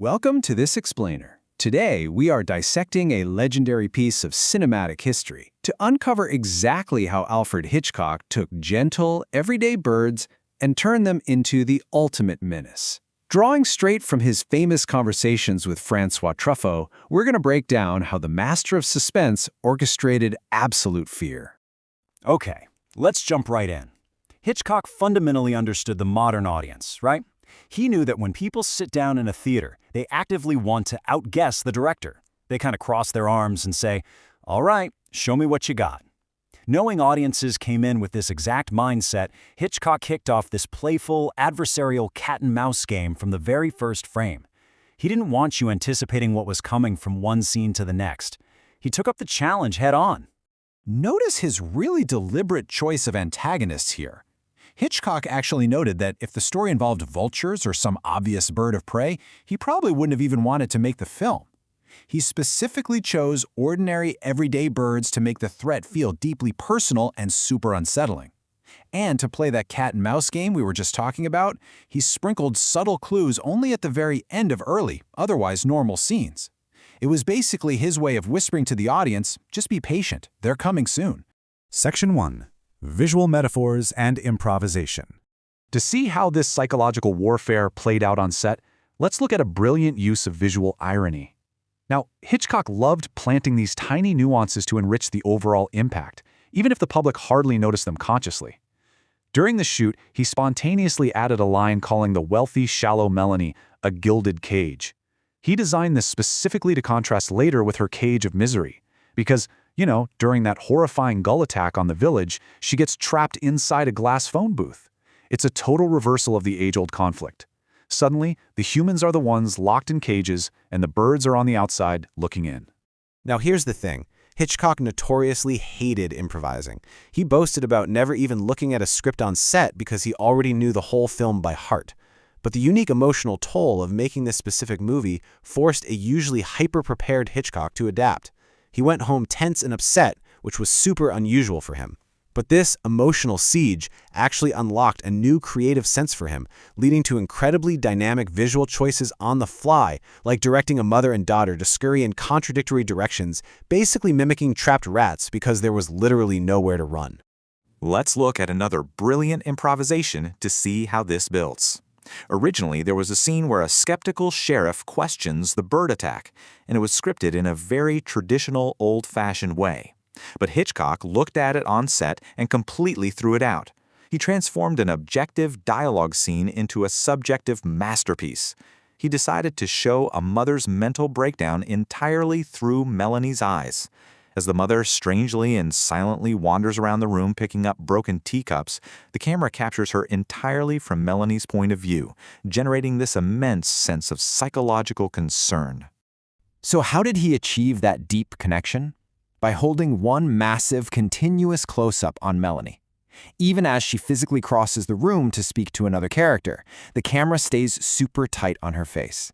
Welcome to This Explainer. Today, we are dissecting a legendary piece of cinematic history to uncover exactly how Alfred Hitchcock took gentle, everyday birds and turned them into the ultimate menace. Drawing straight from his famous conversations with Francois Truffaut, we're going to break down how the master of suspense orchestrated absolute fear. Okay, let's jump right in. Hitchcock fundamentally understood the modern audience, right? He knew that when people sit down in a theater, they actively want to outguess the director. They kind of cross their arms and say, "All right, show me what you got." Knowing audiences came in with this exact mindset, Hitchcock kicked off this playful, adversarial cat-and-mouse game from the very first frame. He didn't want you anticipating what was coming from one scene to the next. He took up the challenge head-on. Notice his really deliberate choice of antagonists here. Hitchcock actually noted that if the story involved vultures or some obvious bird of prey, he probably wouldn't have even wanted to make the film. He specifically chose ordinary, everyday birds to make the threat feel deeply personal and super unsettling. And to play that cat-and-mouse game we were just talking about, he sprinkled subtle clues only at the very end of early, otherwise normal scenes. It was basically his way of whispering to the audience, just be patient, they're coming soon. Section 1. Visual Metaphors and Improvisation. To see how this psychological warfare played out on set, let's look at a brilliant use of visual irony. Now, Hitchcock loved planting these tiny nuances to enrich the overall impact, even if the public hardly noticed them consciously. During the shoot, he spontaneously added a line calling the wealthy, shallow Melanie a gilded cage. He designed this specifically to contrast later with her cage of misery, because, during that horrifying gull attack on the village, she gets trapped inside a glass phone booth. It's a total reversal of the age-old conflict. Suddenly, the humans are the ones locked in cages, and the birds are on the outside looking in. Now here's the thing. Hitchcock notoriously hated improvising. He boasted about never even looking at a script on set because he already knew the whole film by heart. But the unique emotional toll of making this specific movie forced a usually hyper-prepared Hitchcock to adapt. He went home tense and upset, which was super unusual for him. But this emotional siege actually unlocked a new creative sense for him, leading to incredibly dynamic visual choices on the fly, like directing a mother and daughter to scurry in contradictory directions, basically mimicking trapped rats because there was literally nowhere to run. Let's look at another brilliant improvisation to see how this builds. Originally, there was a scene where a skeptical sheriff questions the bird attack, and it was scripted in a very traditional, old-fashioned way. But Hitchcock looked at it on set and completely threw it out. He transformed an objective dialogue scene into a subjective masterpiece. He decided to show a mother's mental breakdown entirely through Melanie's eyes. As the mother strangely and silently wanders around the room picking up broken teacups, the camera captures her entirely from Melanie's point of view, generating this immense sense of psychological concern. So how did he achieve that deep connection? By holding one massive, continuous close-up on Melanie. Even as she physically crosses the room to speak to another character, the camera stays super tight on her face.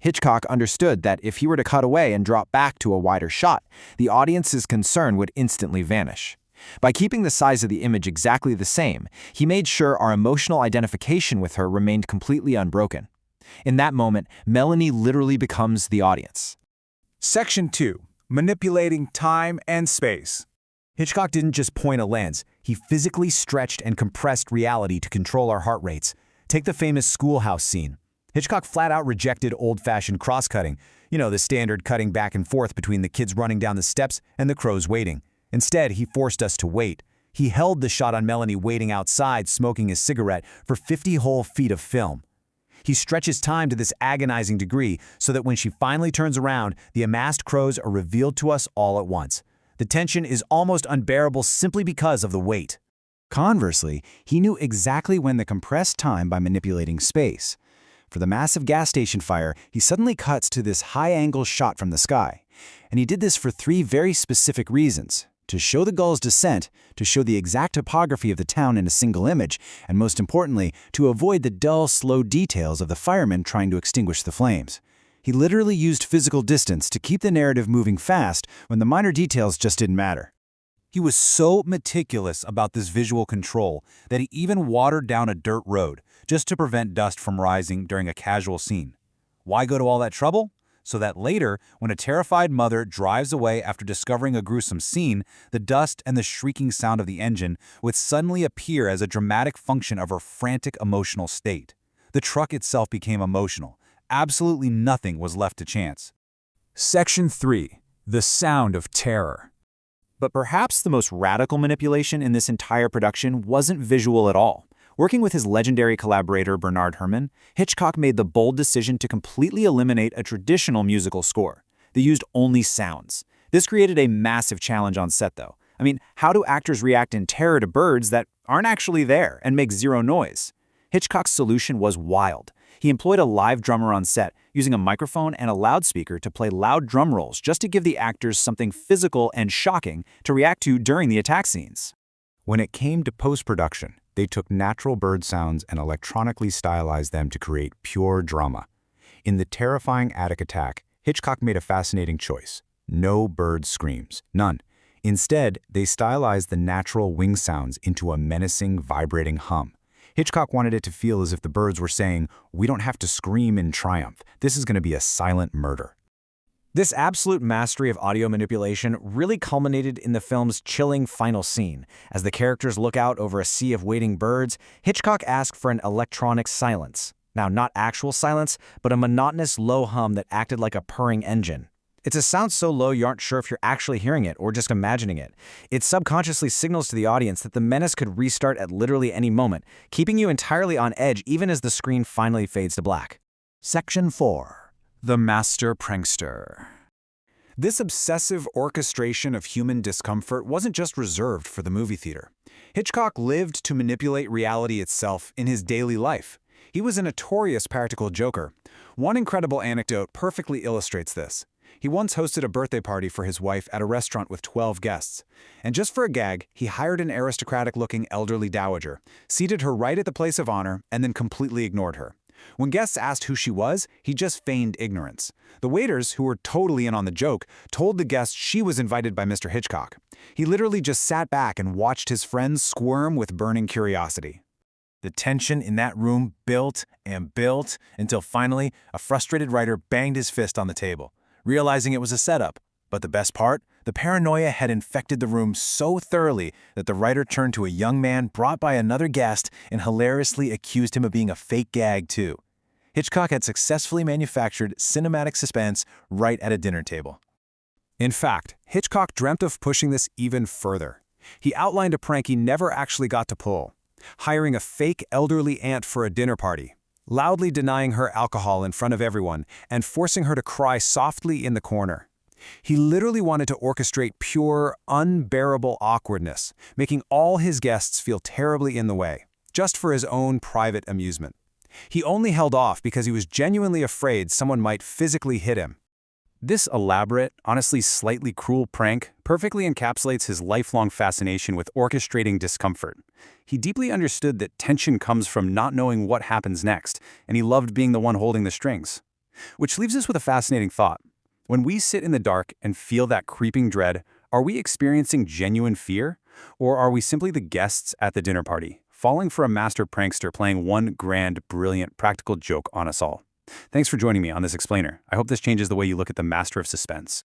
Hitchcock understood that if he were to cut away and drop back to a wider shot, the audience's concern would instantly vanish. By keeping the size of the image exactly the same, he made sure our emotional identification with her remained completely unbroken. In that moment, Melanie literally becomes the audience. Section 2. Manipulating Time and Space. Hitchcock didn't just point a lens. He physically stretched and compressed reality to control our heart rates. Take the famous schoolhouse scene. Hitchcock flat-out rejected old-fashioned cross-cutting, the standard cutting back and forth between the kids running down the steps and the crows waiting. Instead, he forced us to wait. He held the shot on Melanie waiting outside, smoking his cigarette, for 50 whole feet of film. He stretches time to this agonizing degree so that when she finally turns around, the amassed crows are revealed to us all at once. The tension is almost unbearable simply because of the wait. Conversely, he knew exactly when to compress time by manipulating space. For the massive gas station fire, he suddenly cuts to this high-angle shot from the sky. And he did this for 3 very specific reasons: to show the gull's descent, to show the exact topography of the town in a single image, and most importantly, to avoid the dull, slow details of the firemen trying to extinguish the flames. He literally used physical distance to keep the narrative moving fast when the minor details just didn't matter. He was so meticulous about this visual control that he even watered down a dirt road just to prevent dust from rising during a casual scene. Why go to all that trouble? So that later, when a terrified mother drives away after discovering a gruesome scene, the dust and the shrieking sound of the engine would suddenly appear as a dramatic function of her frantic emotional state. The truck itself became emotional. Absolutely nothing was left to chance. Section 3. The Sound of Terror. But perhaps the most radical manipulation in this entire production wasn't visual at all. Working with his legendary collaborator Bernard Herrmann, Hitchcock made the bold decision to completely eliminate a traditional musical score. They used only sounds. This created a massive challenge on set, though. I mean, how do actors react in terror to birds that aren't actually there and make zero noise? Hitchcock's solution was wild. He employed a live drummer on set, using a microphone and a loudspeaker to play loud drum rolls just to give the actors something physical and shocking to react to during the attack scenes. When it came to post-production, they took natural bird sounds and electronically stylized them to create pure drama. In the terrifying attic attack, Hitchcock made a fascinating choice. No bird screams. None. Instead, they stylized the natural wing sounds into a menacing, vibrating hum. Hitchcock wanted it to feel as if the birds were saying, "We don't have to scream in triumph. This is going to be a silent murder." This absolute mastery of audio manipulation really culminated in the film's chilling final scene. As the characters look out over a sea of waiting birds, Hitchcock asked for an electronic silence. Now, not actual silence, but a monotonous low hum that acted like a purring engine. It's a sound so low you aren't sure if you're actually hearing it or just imagining it. It subconsciously signals to the audience that the menace could restart at literally any moment, keeping you entirely on edge even as the screen finally fades to black. Section 4. The Master Prankster. This obsessive orchestration of human discomfort wasn't just reserved for the movie theater. Hitchcock lived to manipulate reality itself in his daily life. He was a notorious practical joker. One incredible anecdote perfectly illustrates this. He once hosted a birthday party for his wife at a restaurant with 12 guests. And just for a gag, he hired an aristocratic-looking elderly dowager, seated her right at the place of honor, and then completely ignored her. When guests asked who she was, he just feigned ignorance. The waiters, who were totally in on the joke, told the guests she was invited by Mr. Hitchcock. He literally just sat back and watched his friends squirm with burning curiosity. The tension in that room built and built until finally a frustrated writer banged his fist on the table, realizing it was a setup. But the best part? The paranoia had infected the room so thoroughly that the writer turned to a young man brought by another guest and hilariously accused him of being a fake gag too. Hitchcock had successfully manufactured cinematic suspense right at a dinner table. In fact, Hitchcock dreamt of pushing this even further. He outlined a prank he never actually got to pull, hiring a fake elderly aunt for a dinner party, loudly denying her alcohol in front of everyone, and forcing her to cry softly in the corner. He literally wanted to orchestrate pure, unbearable awkwardness, making all his guests feel terribly in the way, just for his own private amusement. He only held off because he was genuinely afraid someone might physically hit him. This elaborate, honestly slightly cruel prank perfectly encapsulates his lifelong fascination with orchestrating discomfort. He deeply understood that tension comes from not knowing what happens next, and he loved being the one holding the strings. Which leaves us with a fascinating thought. When we sit in the dark and feel that creeping dread, are we experiencing genuine fear? Or are we simply the guests at the dinner party, falling for a master prankster playing one grand, brilliant, practical joke on us all? Thanks for joining me on this explainer. I hope this changes the way you look at the master of suspense.